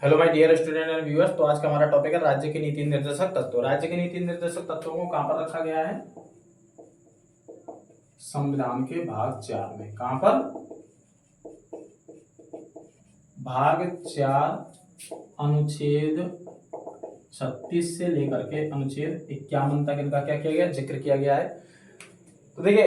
Hello my dear student and viewers. तो आज का हमारा टॉपिक है राज्य के नीति निर्देशक तत्व। राज्य के नीति निर्देशक तत्वों को कहां पर रखा गया है? संविधान के भाग 4 में। कहां पर? भाग 4 अनुच्छेद 36 से लेकर के अनुच्छेद 51 तक इनका क्या किया गया? जिक्र किया गया है। तो देखिए,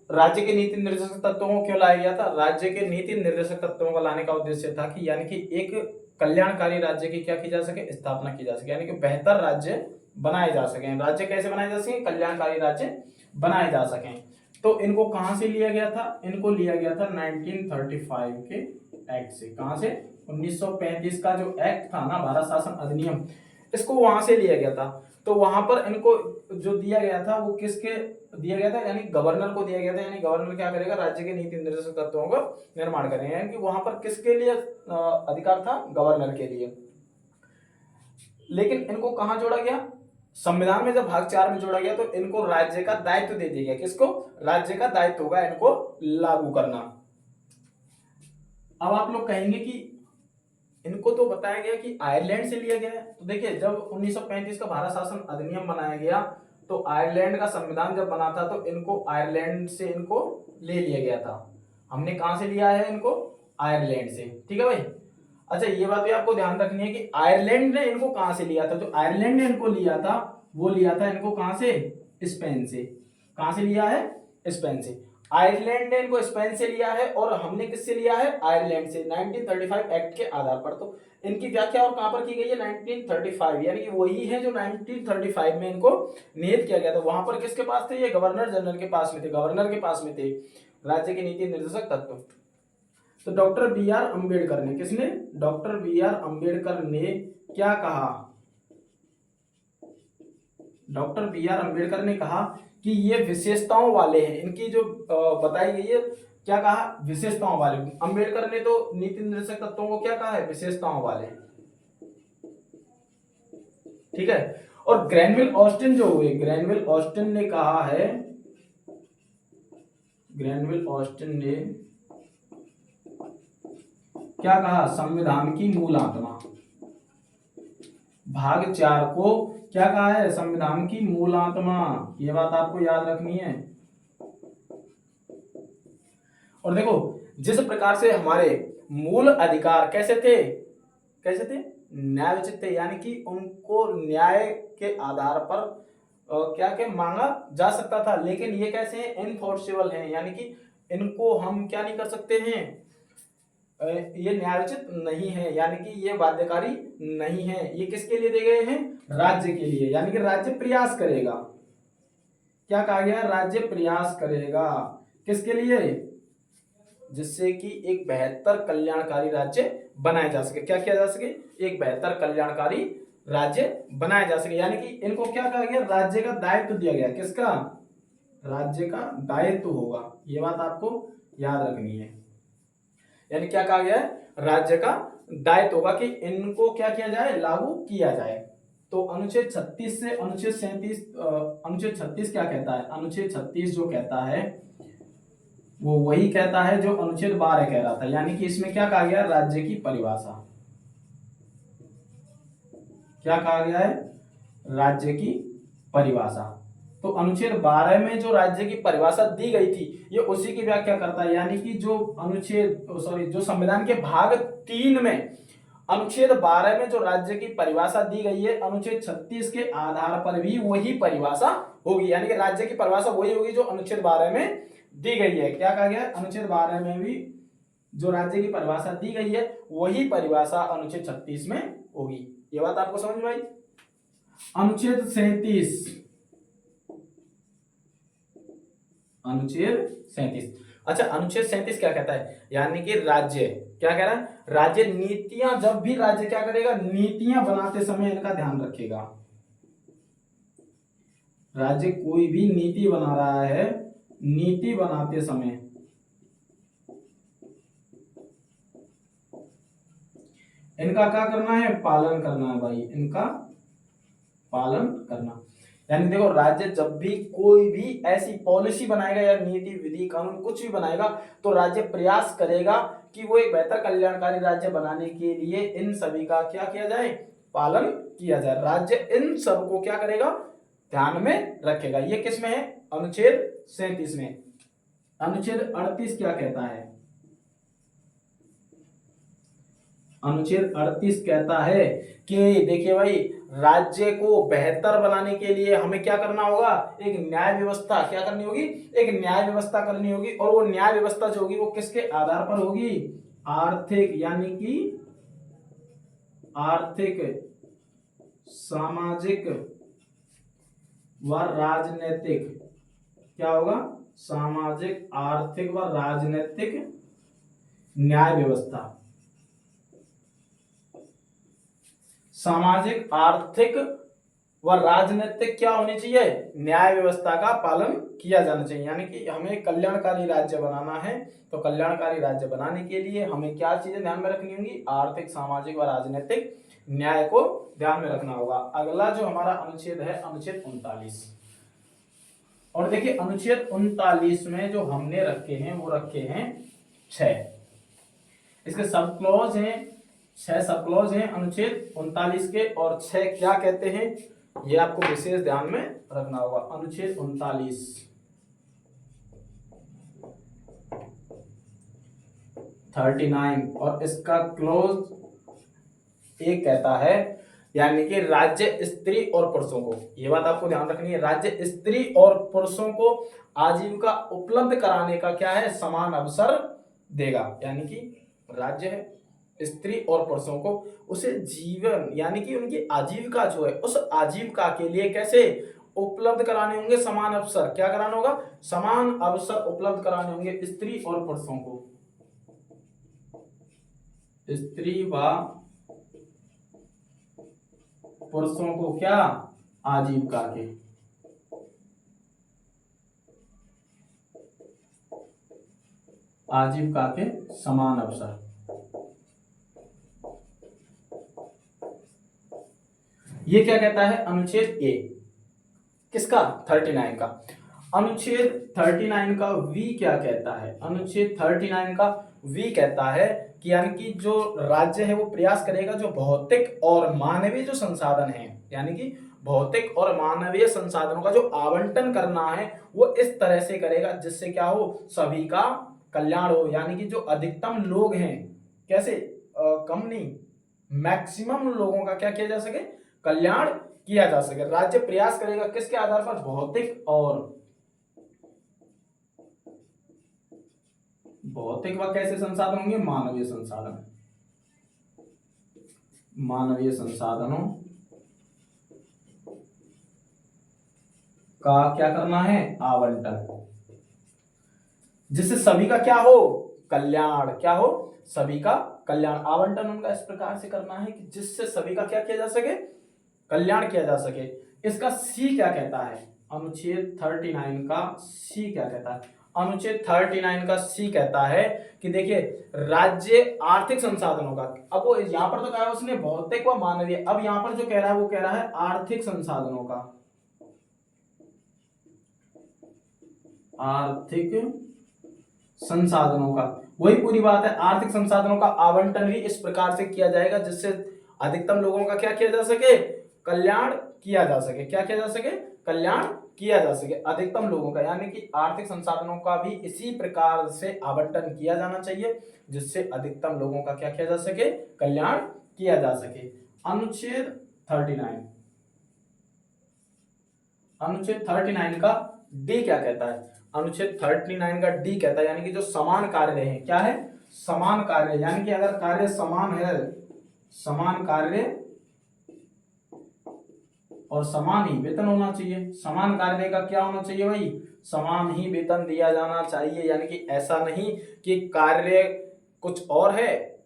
राज्य के नीति निर्देशक तत्वों को क्यों लाया गया था? राज्य के नीति निर्देशक तत्वों को लाने का उद्देश्य था कि यानी कि एक कल्याणकारी राज्य की क्या की जा सके? स्थापना की जा सके, यानी कि बेहतर राज्य बनाए जा सके। राज्य कैसे बनाए जा सके? कल्याणकारी राज्य बनाए जा सके। तो इनको कहां से लिया गया था? इनको लिया गया था 1935 के एक्ट से। कहां से? 1935 का जो एक्ट था ना, भारत शासन अधिनियम, इसको वहां से लिया गया था। तो वहां पर इनको जो दिया गया था वो किसके दिया गया था? यानी गवर्नर को दिया गया था। यानी गवर्नर क्या करेगा? राज्य के नीति निर्देशक तत्वों का निर्माण करेंगे। यानी कि वहां पर किसके लिए अधिकार था? गवर्नर के लिए। लेकिन इनको कहां जोड़ा गया? संविधान में जब भाग 4 में जोड़ा गया तो इनको राज्य का दायित्व दे दिया गया। किसको? राज्य का दायित्व होगा इनको लागू करना। अब आप लोग कहेंगे कि इनको तो बताया गया कि आयरलैंड से लिया गया है। तो देखिए, जब 1935 का भारत शासन अधिनियम बनाया गया तो आयरलैंड का संविधान जब बना था तो इनको आयरलैंड से इनको ले लिया गया था। हमने कहां से लिया है इनको? आयरलैंड से। ठीक है भाई। अच्छा, ये बात भी आपको ध्यान रखनी है कि आयरलैंड ने इनको कहां से लिया था? जो आयरलैंड ने इनको लिया था वो लिया था इनको कहां से? स्पेन से। कहां से लिया है? स्पेन से। आयरलैंड ने इनको स्पेन से लिया है और हमने किससे लिया है? आयरलैंड से, 1935 एक्ट के आधार पर। तो इनकी व्याख्या और कहां पर की गई है? 1935, यानी कि वही है जो 1935 में इनको नियत किया गया था। वहां पर किसके पास थे? ये गवर्नर जनरल के पास में थे। गवर्नर के पास में थे राज्य के नीति निर्देशक तत्व। तो डॉक्टर बी आर अम्बेडकर ने, किसने? डॉक्टर बी आर अम्बेडकर ने क्या कहा? डॉक्टर बी आर अम्बेडकर ने कहा कि ये विशेषताओं वाले हैं। इनकी जो बताई गई है, क्या कहा? विशेषताओं वाले। अम्बेडकर ने तो नीति निर्देशक तत्वों को क्या कहा है? विशेषताओं वाले। ठीक है। और ग्रैनविल ऑस्टिन जो हुए, ग्रैनविल ऑस्टिन ने कहा है, ग्रैनविल ऑस्टिन ने क्या कहा? संविधान की मूल आत्मा। भाग 4 को क्या कहा है? संविधान की मूल आत्मा। ये बात आपको याद रखनी है। और देखो, जिस प्रकार से हमारे मूल अधिकार कैसे थे? कैसे थे? न्यायोचित थे, यानी कि उनको न्याय के आधार पर क्या क्या मांगा जा सकता था। लेकिन ये कैसे हैं? इनफोर्सेबल हैं, यानी कि इनको हम क्या नहीं कर सकते हैं? ये न्यायोचित नहीं है, यानी कि ये बाध्यकारी नहीं है। ये किसके लिए दिए गए हैं? राज्य के लिए। यानी कि राज्य प्रयास करेगा। क्या कहा गया? राज्य प्रयास करेगा किसके लिए? जिससे कि एक बेहतर कल्याणकारी राज्य बनाया जा सके। क्या किया जा सके? एक बेहतर कल्याणकारी राज्य बनाया जा सके। यानी कि इनको क्या कहा गया? राज्य का दायित्व दिया गया। किसका? राज्य का दायित्व होगा। ये बात आपको याद रखनी है। यानी क्या कहा गया है? राज्य का दायित्व होगा कि इनको क्या किया जाए? लागू किया जाए। तो अनुच्छेद 36 से अनुच्छेद 37, अनुच्छेद 36 क्या कहता है? अनुच्छेद 36 जो कहता है वो वही कहता है जो अनुच्छेद 12 कह रहा था। यानी कि इसमें क्या कहा गया? राज्य की परिभाषा। क्या कहा गया है? राज्य की परिभाषा। तो अनुच्छेद 12 में जो राज्य की परिभाषा दी गई थी ये उसी की व्याख्या करता है। यानी कि जो जो संविधान के भाग 3 में अनुच्छेद 12 में जो राज्य की परिभाषा दी गई है, अनुच्छेद 36 के आधार पर भी वही परिभाषा होगी। यानी कि राज्य की परिभाषा वही होगी जो अनुच्छेद 12 में दी गई है। क्या कहा गया? अनुच्छेद 12 में भी जो राज्य की परिभाषा दी गई है वही परिभाषा अनुच्छेद 36 में होगी। ये बात आपको समझ में आई? अनुच्छेद 37, अनुच्छेद 37। अच्छा, अनुच्छेद 37 क्या कहता है? यानी कि राज्य क्या कह रहा है? राज्य नीतियां, जब भी राज्य क्या करेगा? नीतियां बनाते समय इनका ध्यान रखेगा। राज्य कोई भी नीति बना रहा है, नीति बनाते समय इनका क्या करना है? पालन करना है भाई, इनका पालन करना। यानी देखो, राज्य जब भी कोई भी ऐसी पॉलिसी बनाएगा या नीति विधि कानून कुछ भी बनाएगा तो राज्य प्रयास करेगा कि वो एक बेहतर कल्याणकारी राज्य बनाने के लिए इन सभी का क्या किया जाए, पालन किया जाए। राज्य इन सब को क्या करेगा, ध्यान में रखेगा। ये किस में है, अनुच्छेद 37 में। अनुच्छेद 38 क्या कहता है, अनुच्छेद 38 कहता है कि देखिए भाई, राज्य को बेहतर बनाने के लिए हमें क्या करना होगा, एक न्याय व्यवस्था क्या करनी होगी, एक न्याय व्यवस्था करनी होगी। और वो न्याय व्यवस्था जो होगी वो किसके आधार पर होगी, आर्थिक, यानी कि आर्थिक, सामाजिक व राजनीतिक, क्या होगा, सामाजिक, आर्थिक व राजनीतिक न्याय व्यवस्था। सामाजिक, आर्थिक व राजनीतिक क्या होनी चाहिए, न्याय व्यवस्था का पालन किया जाना चाहिए। यानी कि हमें कल्याणकारी राज्य बनाना है, तो कल्याणकारी राज्य बनाने के लिए हमें क्या चीजें ध्यान में रखनी होंगी, आर्थिक, सामाजिक व राजनीतिक न्याय को ध्यान में रखना होगा। अगला जो हमारा अनुच्छेद है, अनुच्छेद 39। और देखिए अनुच्छेद 39 में जो हमने रखे हैं वो रखे हैं 6, इसके सब क्लॉज हैं, 6 सब क्लॉज हैं अनुच्छेद 39 के। और 6 क्या कहते हैं, ये आपको विशेष ध्यान में रखना होगा। अनुच्छेद 39 39 और इसका क्लोज एक कहता है, यानी कि राज्य स्त्री और पुरुषों को, ये बात आपको ध्यान रखनी है, राज्य स्त्री और पुरुषों को आजीविका उपलब्ध कराने का क्या है, समान अवसर देगा। यानी कि राज्य है, स्त्री और पुरुषों को उसे जीवन, यानी कि उनकी आजीविका जो है, उस आजीविका के लिए कैसे उपलब्ध कराने होंगे, समान अवसर, क्या कराना होगा, समान अवसर उपलब्ध कराने होंगे स्त्री और पुरुषों को, स्त्री व पुरुषों को क्या, आजीविका के, आजीविका के समान अवसर। ये क्या कहता है, अनुच्छेद ए, किसका, 39 का। अनुच्छेद 39 का वी क्या कहता है, अनुच्छेद 39 का वी कहता है कि यानी कि जो राज्य है वो प्रयास करेगा जो भौतिक और मानवीय जो संसाधन है, यानी कि भौतिक और मानवीय संसाधनों का जो आवंटन करना है वो इस तरह से करेगा जिससे क्या हो, सभी का कल्याण हो। यानी कि जो अधिकतम लोग हैं, कैसे, कम नहीं, मैक्सिमम लोगों का क्या किया जा सके, कल्याण किया जा सके। राज्य प्रयास करेगा किसके आधार पर, भौतिक और भौतिक व कैसे संसाधन होंगे, मानवीय संसाधन, मानवीय संसाधनों का क्या करना है, आवंटन, जिससे सभी का क्या हो, कल्याण, क्या हो, सभी का कल्याण। आवंटन उनका इस प्रकार से करना है कि जिससे सभी का क्या किया जा सके, कल्याण किया जा सके। इसका सी क्या कहता है, अनुच्छेद 39 का सी क्या कहता है, अनुच्छेद 39 का सी कहता है कि देखिए राज्य आर्थिक संसाधनों का, अब वो यहां पर तो कहा है उसने भौतिक व मानवीय, अब यहां पर जो कह रहा है वो कह रहा है आर्थिक संसाधनों का, आर्थिक संसाधनों का, वही पूरी बात है। आर्थिक संसाधनों का आवंटन भी इस प्रकार से किया जाएगा जिससे अधिकतम लोगों का क्या किया जा सके, कल्याण किया जा सके, क्या किया जा सके, कल्याण किया जा सके अधिकतम लोगों का। यानी कि आर्थिक संसाधनों का भी इसी प्रकार से आवंटन किया जाना चाहिए जिससे अधिकतम लोगों का क्या किया जा सके, कल्याण किया जा सके। अनुच्छेद 39, अनुच्छेद 39 का डी क्या कहता है, अनुच्छेद 39 का डी कहता है यानी कि जो समान कार्य है, क्या है, समान कार्य, यानी कि अगर कार्य समान है, समान कार्य और समान ही वेतन होना चाहिए। समान कार्य का क्या होना चाहिए भाई, समान ही वेतन दिया जाना चाहिए। यानी कि ऐसा नहीं कि कार्य कुछ और है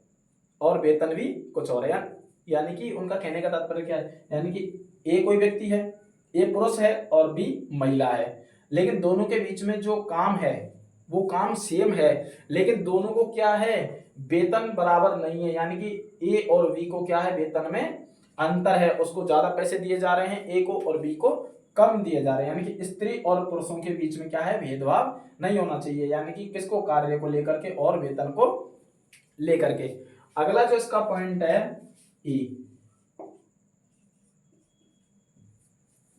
और वेतन भी कुछ और है। यानी कि उनका कहने का तात्पर्य क्या है, यानी कि ए कोई व्यक्ति है, ए पुरुष है और बी महिला है, लेकिन दोनों के बीच में जो काम है वो काम सेम है, लेकिन दोनों को क्या है, वेतन बराबर नहीं है। यानी कि ए और बी को क्या है, वेतन में अंतर है, उसको ज्यादा पैसे दिए जा रहे हैं ए को और बी को कम दिए जा रहे हैं। यानी कि स्त्री और पुरुषों के बीच में क्या है, भेदभाव नहीं होना चाहिए। यानी कि किसको, कार्य को लेकर के और वेतन को लेकर के। अगला जो इसका पॉइंट है ई।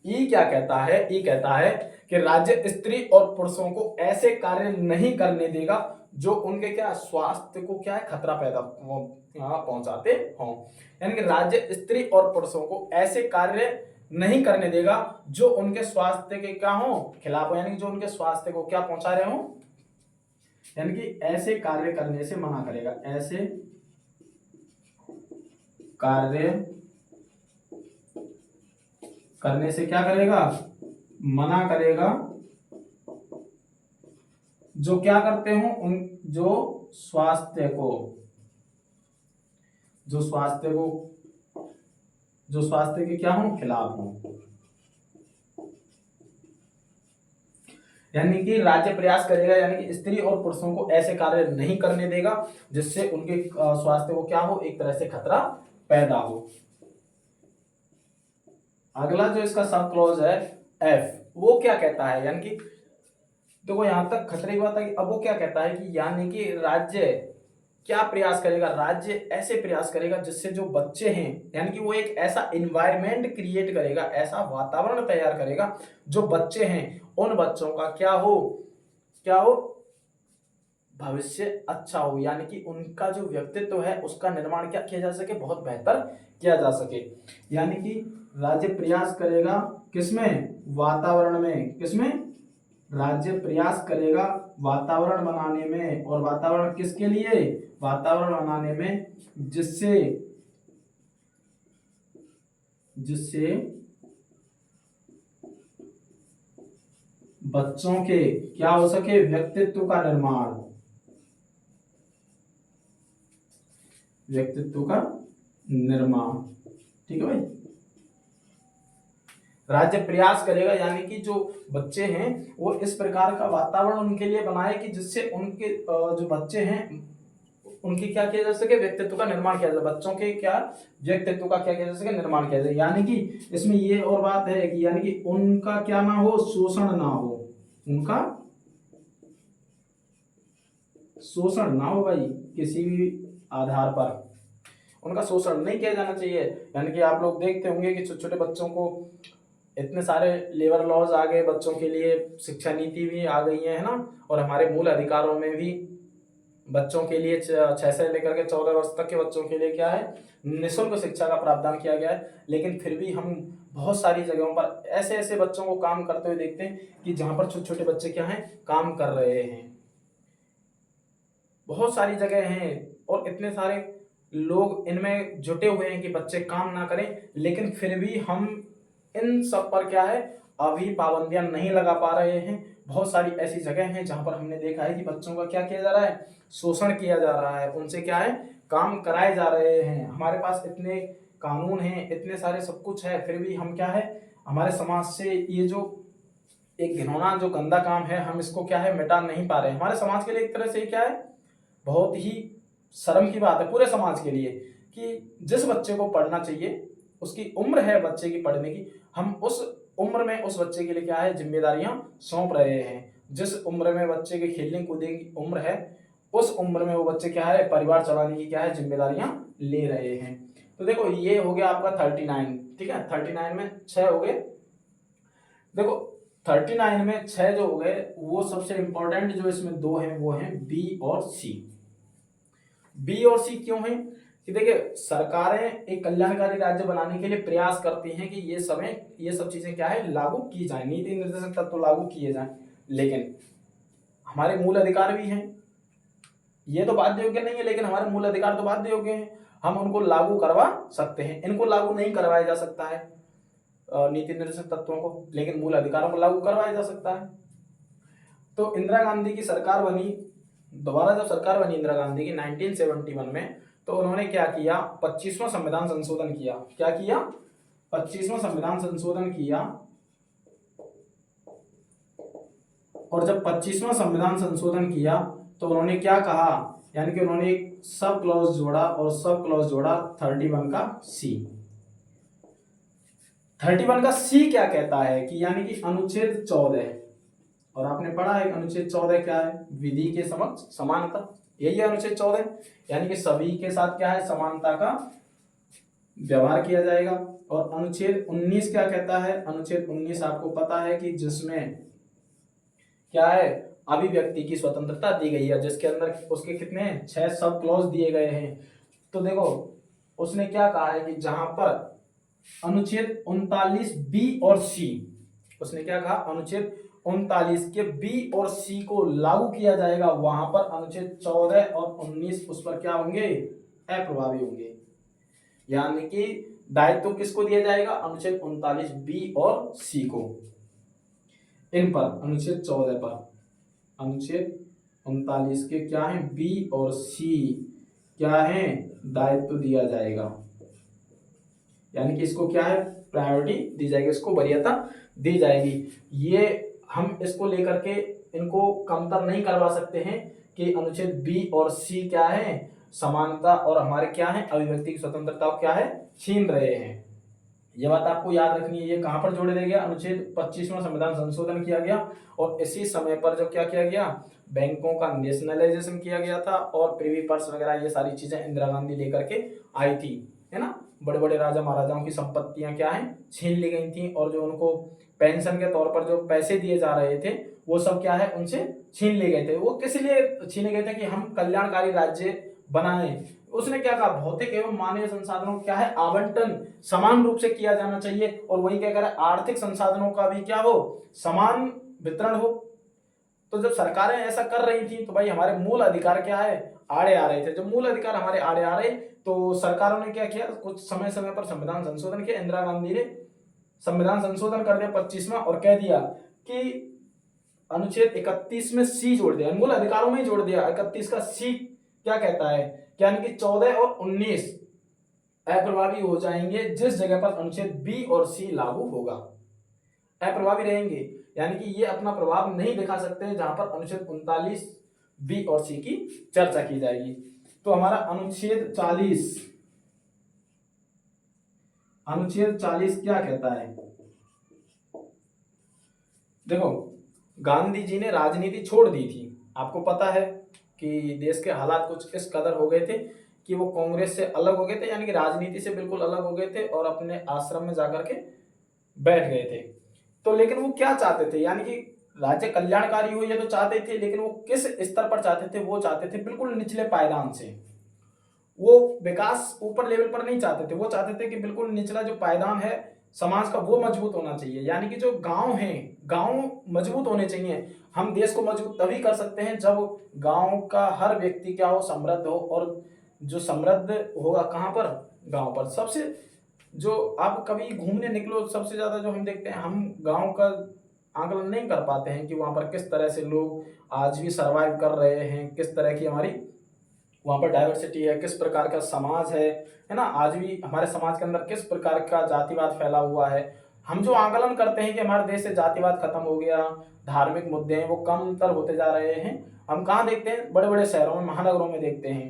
ई क्या कहता है? ई कहता है कि राज्य स्त्री और पुरुषों को ऐसे कार्य नहीं करने देगा जो उनके क्या स्वास्थ्य को क्या है खतरा पैदा पहुंचाते हों। यानी कि राज्य स्त्री और पुरुषों को ऐसे कार्य नहीं करने देगा जो उनके स्वास्थ्य के क्या हो खिलाफ हो, यानी कि जो उनके स्वास्थ्य को क्या पहुंचा रहे हो, यानी कि ऐसे कार्य करने से मना करेगा। ऐसे कार्य करने से क्या करेगा? मना करेगा, जो क्या करते हो उन जो स्वास्थ्य को जो स्वास्थ्य के क्या हो खिलाफ हो। यानी कि राज्य प्रयास करेगा, यानी कि स्त्री और पुरुषों को ऐसे कार्य नहीं करने देगा जिससे उनके स्वास्थ्य को क्या हो, एक तरह से खतरा पैदा हो। अगला जो इसका सब क्लॉज है एफ, वो क्या कहता है? यानी कि देखो यहां तक खतरे की बात है कि अब वो क्या कहता है कि यानी कि राज्य क्या प्रयास करेगा? राज्य ऐसे प्रयास करेगा जिससे जो बच्चे हैं, यानी कि वो एक ऐसा एनवायरनमेंट क्रिएट करेगा, ऐसा वातावरण तैयार करेगा जो बच्चे हैं उन बच्चों का क्या हो भविष्य अच्छा हो, यानी कि उनका जो व्यक्तित्व है उसका निर्माण क्या किया जा सके, बहुत बेहतर किया जा सके। यानी कि राज्य प्रयास करेगा किसमें? वातावरण में। किसमें? राज्य प्रयास करेगा वातावरण बनाने में। और वातावरण किसके लिए? वातावरण बनाने में जिससे बच्चों के क्या हो सके, व्यक्तित्व का निर्माण। व्यक्तित्व का निर्माण, ठीक है भाई। राज्य प्रयास करेगा यानी कि जो बच्चे हैं वो इस प्रकार का वातावरण उनके लिए बनाए कि जिससे उनके जो बच्चे हैं उनकी क्या किया जा सके, व्यक्तित्व का निर्माण किया जाए। बच्चों के क्या व्यक्तित्व का क्या किया जा सके, निर्माण किया जाए। यानी कि इसमें ये और बात है कि यानी कि उनका क्या ना हो, शोषण ना हो। उनका शोषण ना हो भाई, किसी भी आधार पर उनका शोषण नहीं किया जाना चाहिए। यानी कि आप लोग देखते होंगे कि छोटे छोटे बच्चों को इतने सारे लेबर लॉज आ गए बच्चों के लिए, शिक्षा नीति भी आ गई है ना, और हमारे मूल अधिकारों में भी बच्चों के लिए 6 से लेकर के 14 वर्ष तक के बच्चों के लिए क्या है, निःशुल्क शिक्षा का प्रावधान किया गया है। लेकिन फिर भी हम बहुत सारी जगहों पर ऐसे ऐसे बच्चों को काम करते हुए देखते हैं कि जहां पर छोटे छोटे बच्चे क्या हैं, काम कर रहे हैं। बहुत सारी जगह हैं और इतने सारे लोग इनमें जुटे हुए हैं कि बच्चे काम ना करें, लेकिन फिर भी हम इन सब पर क्या है, अभी पाबंदियां नहीं लगा पा रहे हैं। बहुत सारी ऐसी जगह हैं जहां पर हमने देखा है कि बच्चों का क्या किया जा रहा है, शोषण किया जा रहा है, उनसे क्या है, काम कराए जा रहे हैं। हमारे पास इतने कानून हैं, इतने सारे सब कुछ है, फिर भी हम क्या है, हमारे समाज से ये जो एक घिनौना जो गंदा काम है, हम इसको क्या है, मिटा नहीं पा रहे हैं। हमारे समाज के लिए एक तरह से क्या है, बहुत ही शर्म की बात है पूरे समाज के लिए कि जिस बच्चे को पढ़ना चाहिए, उसकी उम्र है बच्चे की पढ़ने की, हम उस उम्र में उस बच्चे के लिए क्या है, जिम्मेदारियां सौंप रहे हैं। जिस उम्र में बच्चे के खेलने कूदने की उम्र है, उस उम्र में वो बच्चे क्या है, परिवार चलाने की क्या है, जिम्मेदारियां ले रहे हैं। तो देखो ये हो गया आपका 39, ठीक है। 39 में 6 हो गए। देखो 39 में 6 जो हो गए, वो सबसे इंपॉर्टेंट जो इसमें 2 हैं वो हैं बी और सी। बी और सी क्यों है कि देखिए, सरकारें एक कल्याणकारी राज्य बनाने के लिए प्रयास करती हैं कि ये सब चीजें क्या है, लागू की जाए, नीति निर्देशक तत्व लागू किए जाएं। लेकिन हमारे मूल अधिकार भी हैं, ये तो बाध्य योग्य नहीं है, लेकिन हमारे मूल अधिकार तो बाध्य योग्य हैं, हम उनको लागू करवा सकते हैं। इनको लागू नहीं करवाया जा सकता है नीति निर्देशक तत्वों को, लेकिन मूल अधिकारों को लागू करवाया जा सकता है। तो इंदिरा गांधी की सरकार बनी, दोबारा जब सरकार बनी इंदिरा गांधी की 1971 में, तो उन्होंने क्या किया, 25वां संविधान संशोधन किया। क्या किया? 25वां संविधान संशोधन किया। और जब 25वां संविधान संशोधन किया तो उन्होंने क्या कहा, यानी कि उन्होंने एक सब क्लॉज जोड़ा, और सब क्लॉज जोड़ा 31 का सी। 31 का सी क्या कहता है कि यानी कि अनुच्छेद 14, और आपने पढ़ा है अनुच्छेद 14 क्या है, विधि के समक्ष समानता। यही है अनुच्छेद 14, यानी कि सभी के साथ क्या है, समानता का व्यवहार किया जाएगा। और अनुच्छेद 19 क्या कहता है, अनुच्छेद 19 आपको पता है कि जिसमें क्या है, अभिव्यक्ति की स्वतंत्रता दी गई है, जिसके अंदर उसके कितने 6 सब क्लॉज दिए गए हैं। तो देखो उसने क्या कहा है कि जहां पर अनुच्छेद 39 बी और सी, उसने क्या कहा, अनुच्छेद 39 के बी और सी को लागू किया जाएगा, वहां पर अनुच्छेद 14 और 19 उस पर क्या होंगे, अप्रभावी होंगे। यानी कि दायित्व किसको दिया जाएगा, अनुच्छेद 39 बी और सी को, इन पर अनुच्छेद 14 पर, अनुच्छेद 39 के क्या है, बी और सी क्या है, दायित्व दिया जाएगा। यानी कि इसको क्या है, प्रायोरिटी दी जाएगी, इसको वरीयता दी जाएगी। ये हम इसको लेकर के इनको कमतर नहीं करवा सकते हैं कि अनुच्छेद बी और सी क्या है, समानता और हमारे क्या है, अभिव्यक्ति की स्वतंत्रता को क्या है, छीन रहे हैं। ये बात आपको याद रखनी है। ये कहां पर जोड़ दिया गया, अनुच्छेद 25वां संविधान संशोधन किया गया, और इसी समय पर जब क्या किया गया, बैंकों का नेशनलाइजेशन किया गया था, और प्रिवी पर्स वगैरह ये सारी चीजें इंदिरा गांधी लेकर के आई थी, है ना। बड़े बड़े राजा महाराजाओं की संपत्तियां क्या है, छीन ली गई थी, और जो उनको पेंशन के तौर पर जो पैसे दिए जा रहे थे वो सब क्या है, उनसे छीन लिए गए थे। वो किस लिए छीने गए थे, कि हम कल्याणकारी राज्य बनाए। उसने क्या कहा, भौतिक एवं मानवीय संसाधनों क्या है, आवंटन समान रूप से किया जाना चाहिए, और वही क्या करे, आर्थिक संसाधनों का भी क्या हो, समान वितरण हो। तो जब सरकारें ऐसा कर रही थी तो भाई हमारे मूल अधिकार क्या है, आड़े आ रहे थे। जब मूल अधिकार हमारे आड़े आ रहे तो सरकारों ने क्या किया, कुछ समय समय पर संविधान संशोधन किया। इंदिरा गांधी ने संविधान संशोधन कर दिया 25वां, और कह दिया कि अनुच्छेद 31 में सी जोड़ दिया, मूल अधिकारों में ही जोड़ दिया। 31 का सी क्या कहता है, यानी कि 14 और 19 अप्रभावी हो जाएंगे जिस जगह पर अनुच्छेद बी और सी लागू होगा, अप्रभावी रहेंगे। यानी कि ये अपना प्रभाव नहीं दिखा सकते जहां पर अनुच्छेद 39 बी और सी की चर्चा की जाएगी। तो हमारा अनुच्छेद 40, अनुच्छेद 40 क्या कहता है, देखो गांधी जी ने राजनीति छोड़ दी थी। आपको पता है कि देश के हालात कुछ इस कदर हो गए थे कि वो कांग्रेस से अलग हो गए थे, यानी कि राजनीति से बिल्कुल अलग हो गए थे, और अपने आश्रम में जाकर के बैठ गए थे। तो लेकिन वो क्या चाहते थे, यानी कि राज्य कल्याणकारी हो ये तो चाहते थे, लेकिन वो किस स्तर पर चाहते थे, वो चाहते थे बिल्कुल निचले पायदान से। वो विकास ऊपर लेवल पर नहीं चाहते थे, वो चाहते थे कि बिल्कुल निचला जो पायदान है समाज का वो मजबूत होना चाहिए। यानी कि जो गांव हैं, गांव मजबूत होने चाहिए। हम देश को मजबूत तभी कर सकते हैं जब गांव का हर व्यक्ति क्या हो, समृद्ध हो, और जो समृद्ध होगा कहाँ पर, गांव पर। सबसे जो आप कभी घूमने निकलो, सबसे ज्यादा जो हम देखते हैं, हम गांव का आकलन नहीं कर पाते हैं कि वहां पर किस तरह से लोग आज भी सरवाइव कर रहे हैं, किस तरह की हमारी वहां पर डाइवर्सिटी है, किस प्रकार का समाज है ना। आज भी हमारे समाज के अंदर किस प्रकार का जातिवाद फैला हुआ है। हम जो आकलन करते हैं कि हमारे देश से जातिवाद खत्म हो गया, धार्मिक मुद्दे हैं वो कमतर होते जा रहे हैं, हम कहाँ देखते हैं, बड़े बड़े शहरों में, महानगरों में देखते हैं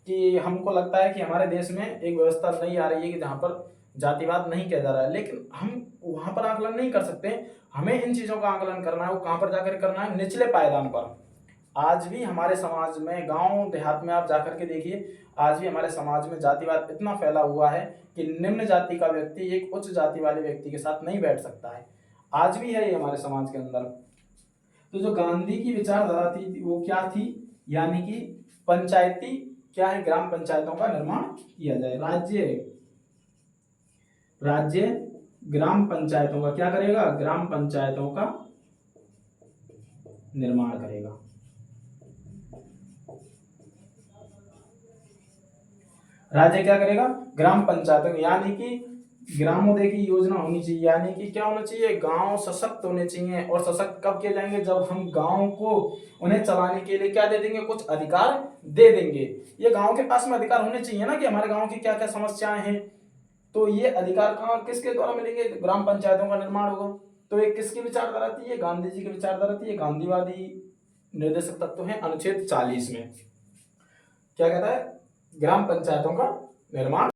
कि हमको लगता है कि हमारे देश में एक व्यवस्था नहीं आ रही है कि जहाँ पर जातिवाद नहीं किया जा रहा है। लेकिन हम वहां पर आकलन नहीं कर सकते, हमें इन चीजों का आकलन करना है। वो कहाँ पर जाकर करना है, निचले पायदान पर। आज भी हमारे समाज में, गांव देहात में आप जाकर के देखिए, आज भी हमारे समाज में जातिवाद इतना फैला हुआ है कि निम्न जाति का व्यक्ति एक उच्च जाति वाले व्यक्ति के साथ नहीं बैठ सकता है। आज भी है ये हमारे समाज के अंदर। तो जो गांधी की विचारधारा थी वो क्या थी, यानी कि पंचायती क्या है, ग्राम पंचायतों का निर्माण किया जाए। राज्य ग्राम पंचायतों का क्या करेगा, ग्राम पंचायतों का निर्माण करेगा। राज्य क्या करेगा, ग्राम पंचायतों, यानी कि ग्रामोदय की योजना होनी चाहिए। यानी कि क्या होना चाहिए, गांव सशक्त होने चाहिए। और सशक्त कब किए जाएंगे, जब हम गांव को उन्हें चलाने के लिए क्या दे देंगे, कुछ अधिकार दे देंगे। ये गांव के पास में अधिकार होने चाहिए ना, कि हमारे गांव की क्या क्या समस्याएं हैं। तो ये अधिकार कहाँ, किसके द्वारा मिलेंगे, ग्राम पंचायतों का निर्माण होगा। तो ये किसकी विचारधारा थी, ये गांधी जी की विचारधारा थी। ये गांधीवादी निर्देशक तत्व है अनुच्छेद 40 में। क्या कहता है, ग्राम पंचायतों का निर्माण